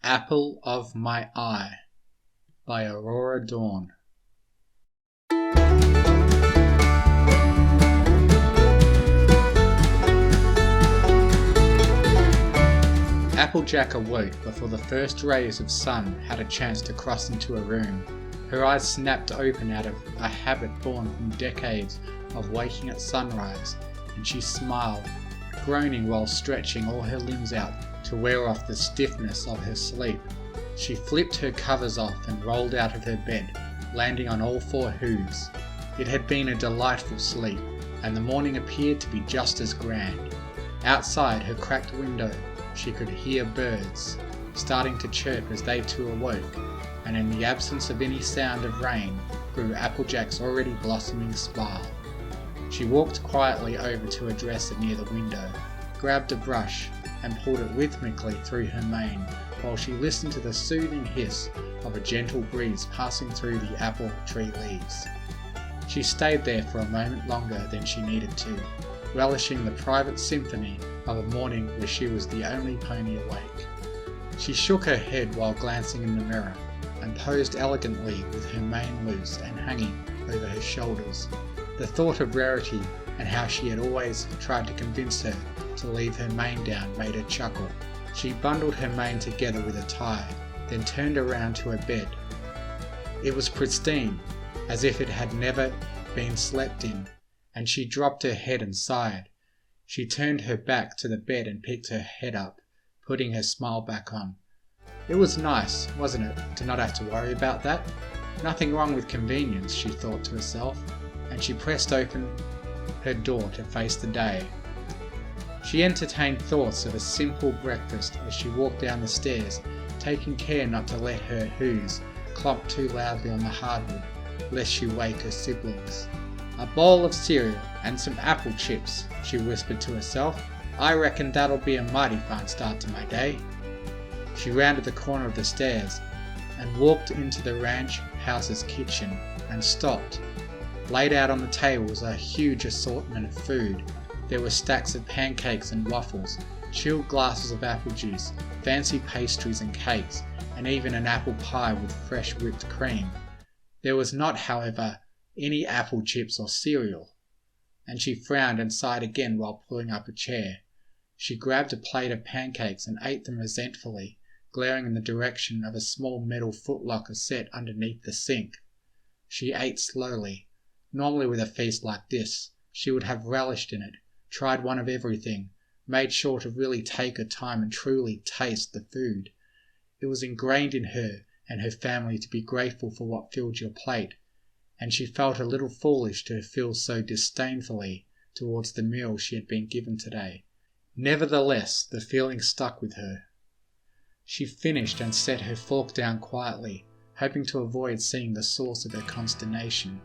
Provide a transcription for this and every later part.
Apple of My Eye by Aurora Dawn. Applejack awoke before the first rays of sun had a chance to cross into her room. Her eyes snapped open out of a habit born from decades of waking at sunrise, and she smiled, groaning while stretching all her limbs out to wear off the stiffness of her sleep. She flipped her covers off and rolled out of her bed, landing on all four hooves. It had been a delightful sleep, and the morning appeared to be just as grand. Outside her cracked window, she could hear birds starting to chirp as they too awoke, and in the absence of any sound of rain grew Applejack's already blossoming smile. She walked quietly over to a dresser near the window, grabbed a brush and pulled it rhythmically through her mane while she listened to the soothing hiss of a gentle breeze passing through the apple tree leaves. She stayed there for a moment longer than she needed to, relishing the private symphony of a morning where she was the only pony awake. She shook her head while glancing in the mirror and posed elegantly with her mane loose and hanging over her shoulders. The thought of Rarity and how she had always tried to convince her to leave her mane down made her chuckle. She bundled her mane together with a tie, then turned around to her bed. It was pristine, as if it had never been slept in, and she dropped her head and sighed. She turned her back to the bed and picked her head up, putting her smile back on. It was nice, wasn't it, to not have to worry about that? Nothing wrong with convenience, she thought to herself, and she pressed open her door to face the day. She entertained thoughts of a simple breakfast as she walked down the stairs, taking care not to let her hooves clomp too loudly on the hardwood, lest she wake her siblings. "A bowl of cereal and some apple chips," she whispered to herself. "I reckon that'll be a mighty fine start to my day." She rounded the corner of the stairs and walked into the ranch house's kitchen and stopped. Laid out on the table was a huge assortment of food. There were stacks of pancakes and waffles, chilled glasses of apple juice, fancy pastries and cakes, and even an apple pie with fresh whipped cream. There was not, however, any apple chips or cereal, and she frowned and sighed again while pulling up a chair. She grabbed a plate of pancakes and ate them resentfully, glaring in the direction of a small metal footlocker set underneath the sink. She ate slowly. Normally with a feast like this, she would have relished in it, tried one of everything, made sure to really take her time and truly taste the food. It was ingrained in her and her family to be grateful for what filled your plate, and she felt a little foolish to feel so disdainfully towards the meal she had been given today. Nevertheless, the feeling stuck with her. She finished and set her fork down quietly, hoping to avoid seeing the source of her consternation.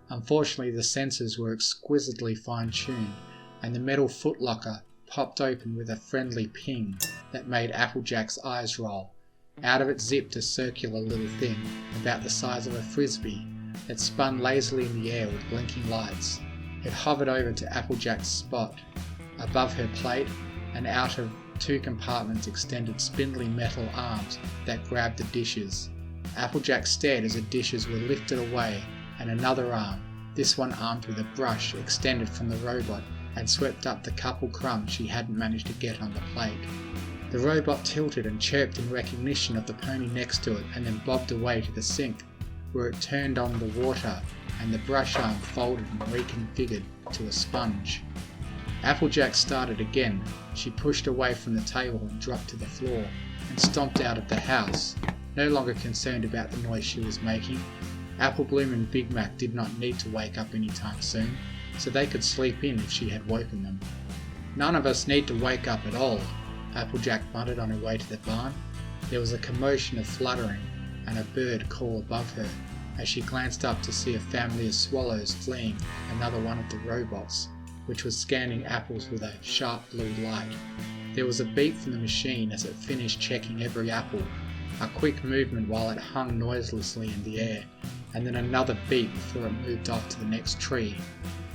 Unfortunately, the sensors were exquisitely fine-tuned, and the metal footlocker popped open with a friendly ping that made Applejack's eyes roll. Out of it zipped a circular little thing about the size of a frisbee that spun lazily in the air with blinking lights. It hovered over to Applejack's spot. Above her plate, and out of two compartments extended spindly metal arms that grabbed the dishes. Applejack stared as the dishes were lifted away, and another arm, this one armed with a brush, extended from the robot and swept up the couple crumbs she hadn't managed to get on the plate. The robot tilted and chirped in recognition of the pony next to it and then bobbed away to the sink, where it turned on the water and the brush arm folded and reconfigured to a sponge. Applejack started again. She pushed away from the table and dropped to the floor and stomped out of the house, no longer concerned about the noise she was making. Apple Bloom and Big Mac did not need to wake up anytime soon, so they could sleep in if she had woken them. "None of us need to wake up at all," Applejack muttered on her way to the barn. There was a commotion of fluttering and a bird call above her as she glanced up to see a family of swallows fleeing another one of the robots, which was scanning apples with a sharp blue light. There was a beep from the machine as it finished checking every apple, a quick movement while it hung noiselessly in the air, and then another beep before it moved off to the next tree.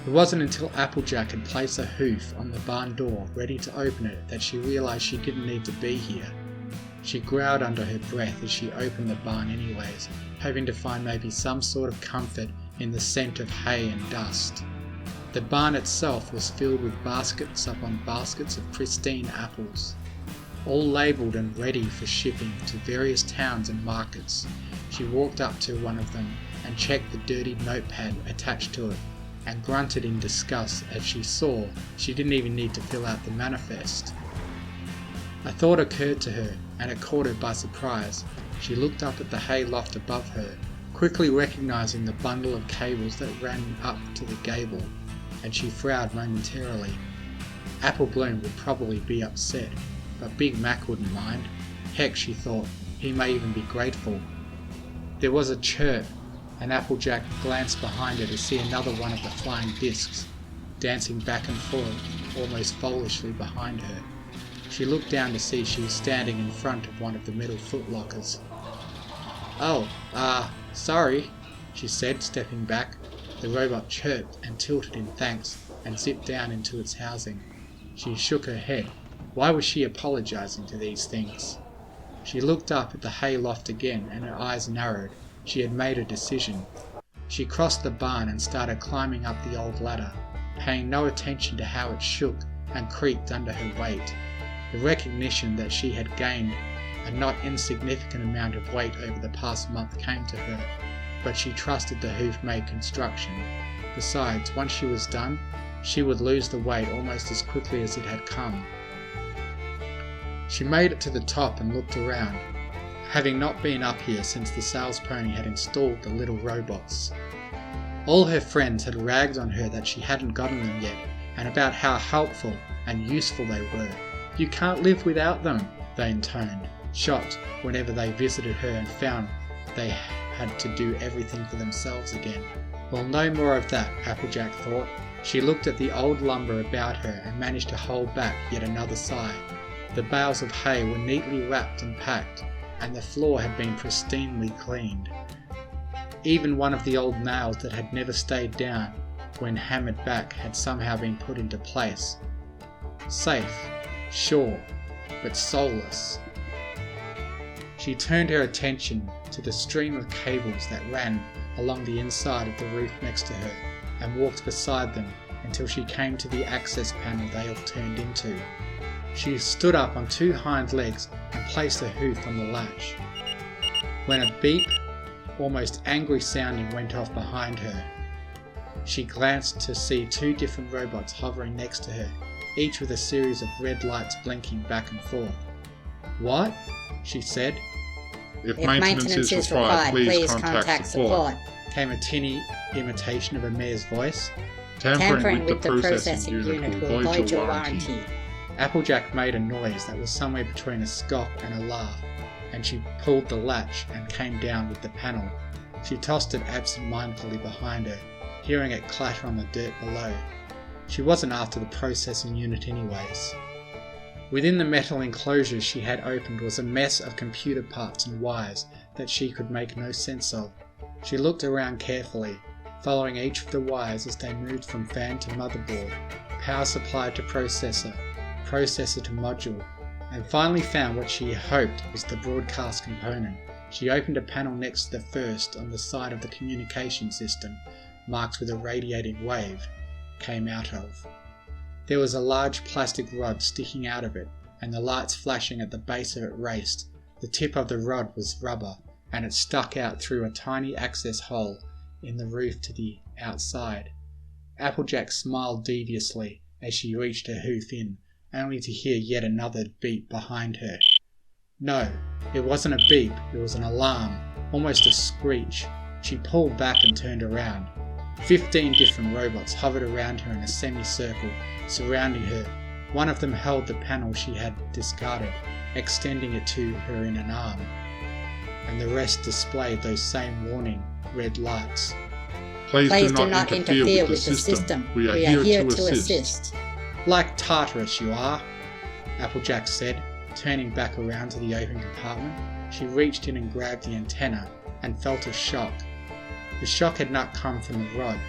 It wasn't until Applejack had placed a hoof on the barn door ready to open it that she realized she didn't need to be here. She growled under her breath as she opened the barn anyways, hoping to find maybe some sort of comfort in the scent of hay and dust. The barn itself was filled with baskets upon baskets of pristine apples, all labelled and ready for shipping to various towns and markets. She walked up to one of them and checked the dirty notepad attached to it, and grunted in disgust as she saw she didn't even need to fill out the manifest. A thought occurred to her, and it caught her by surprise. She looked up at the hay loft above her, quickly recognising the bundle of cables that ran up to the gable, and she frowned momentarily. Apple Bloom would probably be upset, but Big Mac wouldn't mind. Heck, she thought, he may even be grateful. There was a chirp, and Applejack glanced behind her to see another one of the flying discs, dancing back and forth, almost foolishly behind her. She looked down to see she was standing in front of one of the metal footlockers. "Oh, sorry," she said, stepping back. The robot chirped and tilted in thanks, and zipped down into its housing. She shook her head. Why was she apologising to these things? She looked up at the hay loft again, and her eyes narrowed. She had made a decision. She crossed the barn and started climbing up the old ladder, paying no attention to how it shook and creaked under her weight. The recognition that she had gained a not insignificant amount of weight over the past month came to her, but she trusted the hoof-made construction. Besides, once she was done, she would lose the weight almost as quickly as it had come. She made it to the top and looked around, having not been up here since the sales pony had installed the little robots. All her friends had ragged on her that she hadn't gotten them yet, and about how helpful and useful they were. "You can't live without them," they intoned, shocked whenever they visited her and found they had to do everything for themselves again. Well, no more of that, Applejack thought. She looked at the old lumber about her and managed to hold back yet another sigh. The bales of hay were neatly wrapped and packed, and the floor had been pristinely cleaned. Even one of the old nails that had never stayed down when hammered back had somehow been put into place. Safe, sure, but soulless. She turned her attention to the stream of cables that ran along the inside of the roof next to her, and walked beside them until she came to the access panel they all turned into. She stood up on two hind legs and placed her hoof on the latch, when a beep, almost angry sounding, went off behind her. She glanced to see two different robots hovering next to her, each with a series of red lights blinking back and forth. "What?" she said. If maintenance is required, please contact support," came a tinny imitation of a mayor's voice. Tampering with the processing unit will void your warranty. Applejack made a noise that was somewhere between a scoff and a laugh, and she pulled the latch and came down with the panel. She tossed it absent-mindedly behind her, hearing it clatter on the dirt below. She wasn't after the processing unit anyways. Within the metal enclosure she had opened was a mess of computer parts and wires that she could make no sense of. She looked around carefully, following each of the wires as they moved from fan to motherboard, power supply to processor, processor to module, and finally found what she hoped was the broadcast component. She opened a panel next to the first on the side of the communication system, marked with a radiating wave came out of. There was a large plastic rod sticking out of it, and the lights flashing at the base of it raced. The tip of the rod was rubber, and it stuck out through a tiny access hole in the roof to the outside. Applejack smiled deviously as she reached her hoof in, only to hear yet another beep behind her. No, it wasn't a beep, it was an alarm, almost a screech. She pulled back and turned around. 15 different robots hovered around her in a semicircle, surrounding her. One of them held the panel she had discarded, extending it to her in an arm, and the rest displayed those same warning red lights. Please do not interfere with the system. We are here to assist. Like Tartarus you are, Applejack said, turning back around to the open compartment. She reached in and grabbed the antenna, and felt a shock. The shock had not come from the rod,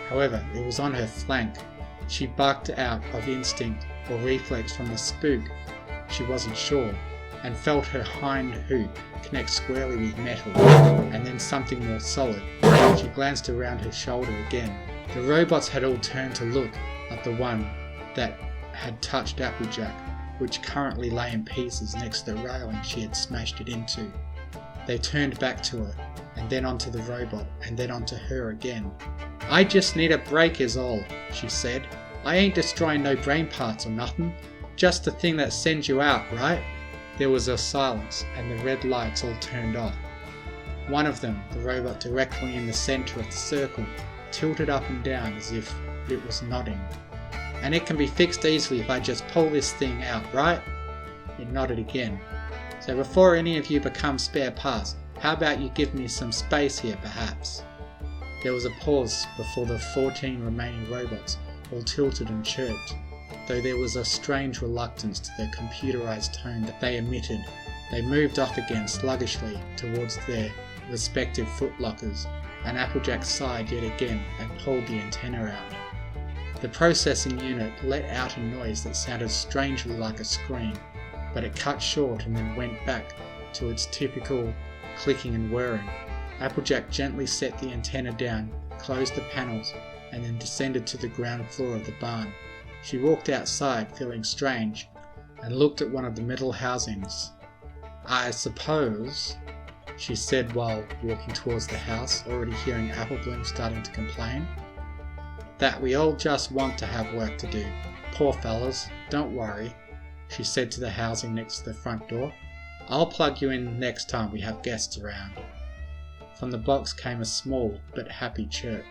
however, it was on her flank. She barked out of instinct or reflex from the spook. She wasn't sure, and felt her hind hoop connect squarely with metal, and then something more solid. She glanced around her shoulder again. The robots had all turned to look at the one that had touched Applejack, which currently lay in pieces next to the railing she had smashed it into. They turned back to her, and then onto the robot, and then onto her again. "I just need a break is all," she said. "I ain't destroying no brain parts or nothing. Just the thing that sends you out, right?" There was a silence, and the red lights all turned off. One of them, the robot directly in the centre of the circle, tilted up and down as if it was nodding. "And it can be fixed easily if I just pull this thing out, right?" It nodded again. "So before any of you become spare parts, how about you give me some space here perhaps?" There was a pause before the 14 remaining robots all tilted and chirped, though there was a strange reluctance to the computerized tone that they emitted. They moved off again sluggishly towards their respective footlockers, and Applejack sighed yet again and pulled the antenna out. The processing unit let out a noise that sounded strangely like a scream, but it cut short and then went back to its typical clicking and whirring. Applejack gently set the antenna down, closed the panels, and then descended to the ground floor of the barn. She walked outside, feeling strange, and looked at one of the metal housings. "I suppose," she said while walking towards the house, already hearing Applebloom starting to complain, "that we all just want to have work to do. Poor fellas, don't worry," she said to the housing next to the front door. "I'll plug you in next time we have guests around." From the box came a small but happy chirp.